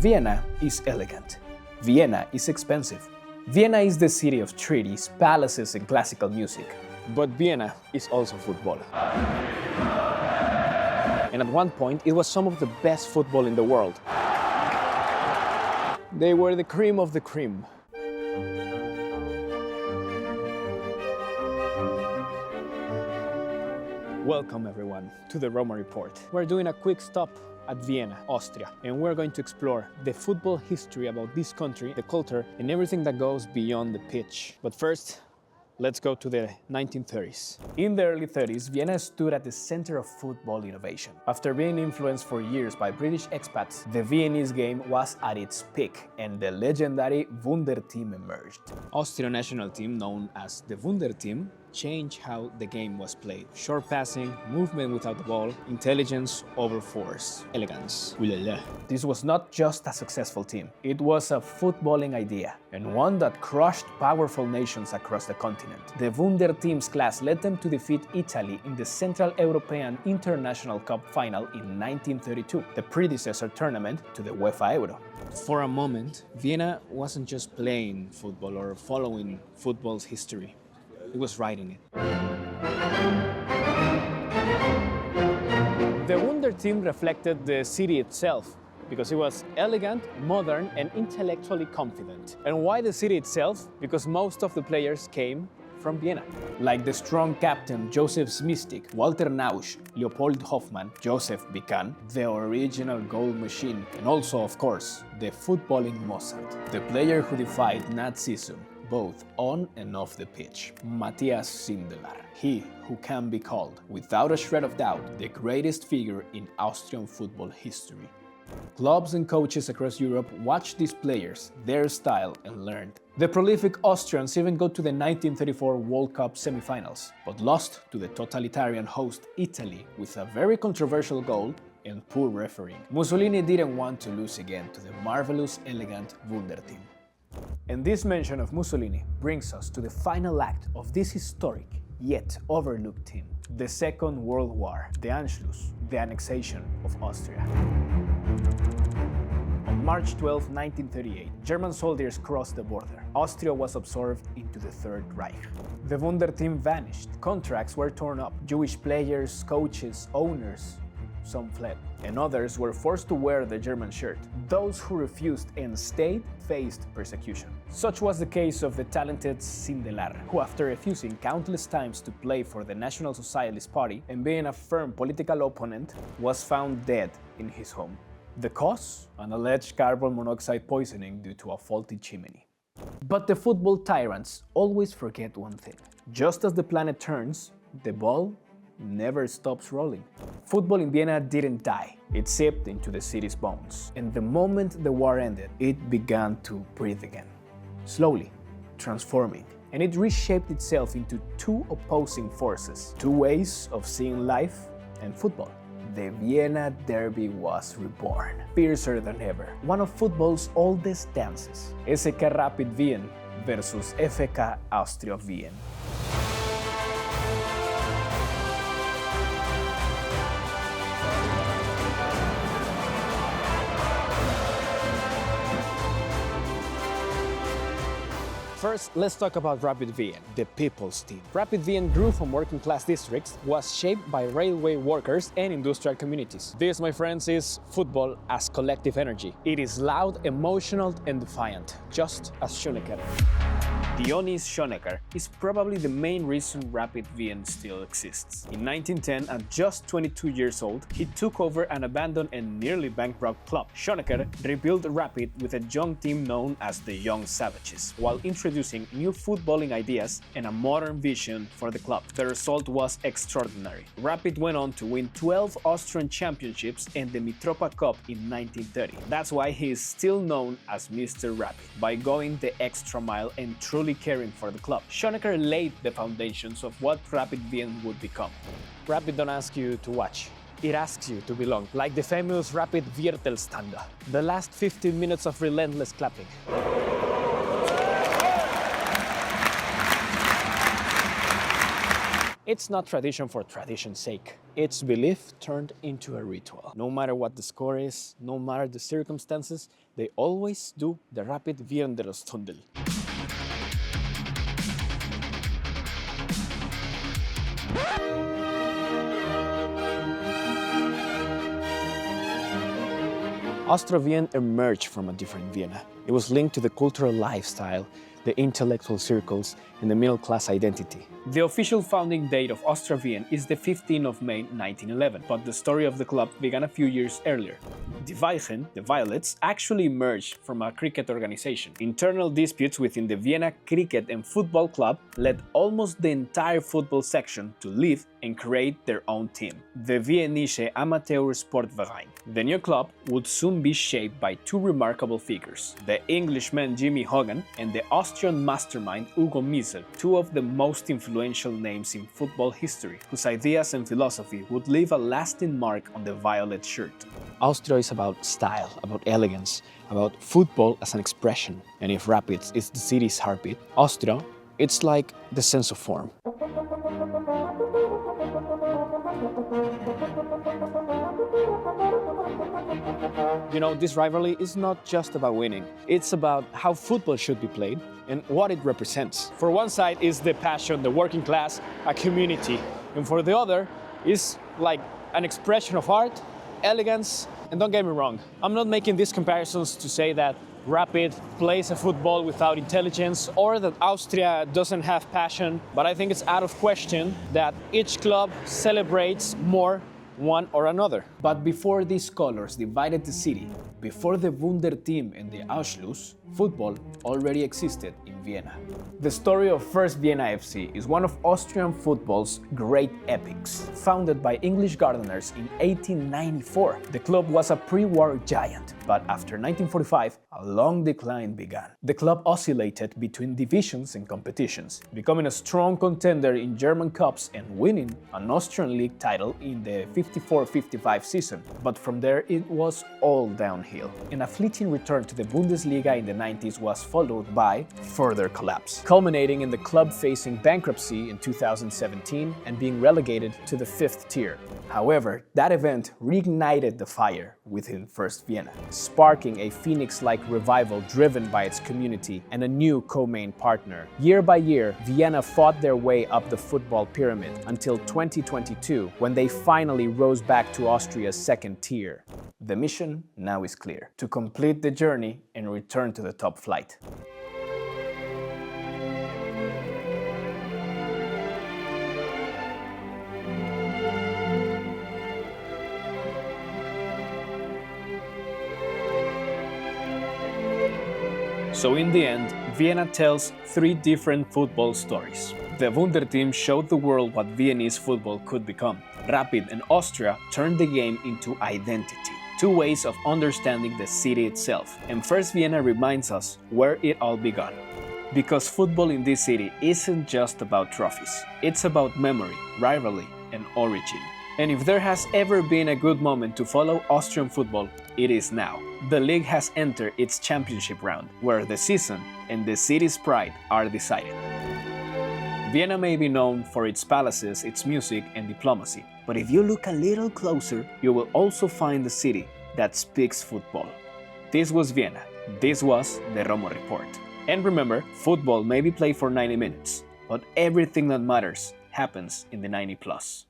Vienna is elegant. Vienna is expensive. Vienna is the city of treaties, palaces, and classical music. But Vienna is also football. And at one point, it was some of the best football in the world. They were the cream of the cream. Welcome everyone to the Roma Report. We're doing a quick stop at Vienna, Austria, and we're going to explore the football history about this country, the culture, and everything that goes beyond the pitch. But first, let's go to the 1930s. In the early 30s, Vienna stood at the center of football innovation. After being influenced for years by British expats, the Viennese game was at its peak, and the legendary Wunderteam emerged. Austrian national team, known as the Wunderteam, changed how the game was played. Short passing, movement without the ball, intelligence over force, elegance. Ooh la la. This was not just a successful team, it was a footballing idea, and one that crushed powerful nations across the continent. The Wunderteam's class led them to defeat Italy in the Central European International Cup final in 1932, the predecessor tournament to the UEFA Euro. For a moment, Vienna wasn't just playing football or following football's history. It was writing it. The Wunderteam reflected the city itself because it was elegant, modern, and intellectually confident. And why the city itself? Because most of the players came from Vienna. Like the strong captain Joseph Smistik, Walter Nausch, Leopold Hoffmann, Joseph Bican, the original goal machine, and also, of course, the footballing Mozart, the player who defied Nazism, both on and off the pitch, Matthias Sindelar. He who can be called, without a shred of doubt, the greatest figure in Austrian football history. Clubs and coaches across Europe watched these players, their style, and learned. The prolific Austrians even got to the 1934 World Cup semi-finals, but lost to the totalitarian host Italy with a very controversial goal and poor refereeing. Mussolini didn't want to lose again to the marvelous, elegant Wunderteam. And this mention of Mussolini brings us to the final act of this historic, yet overlooked team. The Second World War, the Anschluss, the annexation of Austria. On March 12, 1938, German soldiers crossed the border. Austria was absorbed into the Third Reich. The Wunderteam vanished. Contracts were torn up. Jewish players, coaches, owners, some fled, and others were forced to wear the German shirt. Those who refused and stayed faced persecution. Such was the case of the talented Sindelar, who after refusing countless times to play for the National Socialist Party and being a firm political opponent, was found dead in his home. The cause? An alleged carbon monoxide poisoning due to a faulty chimney. But the football tyrants always forget one thing. Just as the planet turns, the ball never stops rolling. Football in Vienna didn't die. It seeped into the city's bones. And the moment the war ended, it began to breathe again. Slowly, transforming. And it reshaped itself into two opposing forces, two ways of seeing life and football. The Vienna Derby was reborn, fiercer than ever. One of football's oldest dances. SK Rapid Wien versus FK Austria Wien. First, let's talk about Rapid Wien, the people's team. Rapid Wien grew from working-class districts, was shaped by railway workers and industrial communities. This, my friends, is football as collective energy. It is loud, emotional, and defiant, just as Schönecker. Dionys Schönecker is probably the main reason Rapid Wien still exists. In 1910, at just 22 years old, he took over an abandoned and nearly bankrupt club. Schönecker rebuilt Rapid with a young team known as the Young Savages, while introducing new footballing ideas and a modern vision for the club. The result was extraordinary. Rapid went on to win 12 Austrian championships and the Mitropa Cup in 1930. That's why he is still known as Mr. Rapid, by going the extra mile and truly caring for the club. Schönecker laid the foundations of what Rapid Wien would become. Rapid don't ask you to watch. It asks you to belong, like the famous Rapid Viertelstande, the last 15 minutes of relentless clapping. It's not tradition for tradition's sake. It's belief turned into a ritual. No matter what the score is, no matter the circumstances, they always do the rapid Viennese. Austria-Wien emerged from a different Vienna. It was linked to the cultural lifestyle, the intellectual circles, and the middle-class identity. The official founding date of Austria-Wien is the 15th of May 1911, but the story of the club began a few years earlier. The Weichen, the Violets, actually emerged from a cricket organization. Internal disputes within the Vienna Cricket and Football Club led almost the entire football section to leave and create their own team, the Viennese Amateur Sportverein. The new club would soon be shaped by two remarkable figures, the Englishman Jimmy Hogan and the Austrian mastermind Hugo Meisel, two of the most influential names in football history, whose ideas and philosophy would leave a lasting mark on the violet shirt. Austria is about style, about elegance, about football as an expression. And if Rapids is the city's heartbeat, Austria, it's like the sense of form. You know, this rivalry is not just about winning. It's about how football should be played and what it represents. For one side is the passion, the working class, a community. And for the other is like an expression of art, elegance, and don't get me wrong, I'm not making these comparisons to say that Rapid plays a football without intelligence or that Austria doesn't have passion, but I think it's out of question that each club celebrates more one or another. But before these colors divided the city, before the Wunderteam and the Anschluss, football already existed in Vienna. The story of First Vienna FC is one of Austrian football's great epics. Founded by English gardeners in 1894, the club was a pre-war giant, but after 1945, a long decline began. The club oscillated between divisions and competitions, becoming a strong contender in German cups and winning an Austrian league title in the 54-55 season. But from there, it was all downhill, and a fleeting return to the Bundesliga in the 90s was followed by further collapse, culminating in the club facing bankruptcy in 2017 and being relegated to the 5th tier. However, that event reignited the fire within First Vienna, sparking a phoenix-like revival driven by its community and a new co-main partner. Year by year, Vienna fought their way up the football pyramid until 2022, when they finally rose back to Austria's 2nd tier. The mission now is clear: to complete the journey and return to the top flight. So in the end, Vienna tells 3 different football stories. The Wunderteam showed the world what Viennese football could become. Rapid and Austria turned the game into identity, 2 ways of understanding the city itself. And First Vienna reminds us where it all began. Because football in this city isn't just about trophies. It's about memory, rivalry, and origin. And if there has ever been a good moment to follow Austrian football, it is now. The league has entered its championship round, where the season and the city's pride are decided. Vienna may be known for its palaces, its music, and diplomacy, but if you look a little closer, you will also find the city that speaks football. This was Vienna. This was the Romo Report. And remember, football may be played for 90 minutes, but everything that matters happens in the 90+.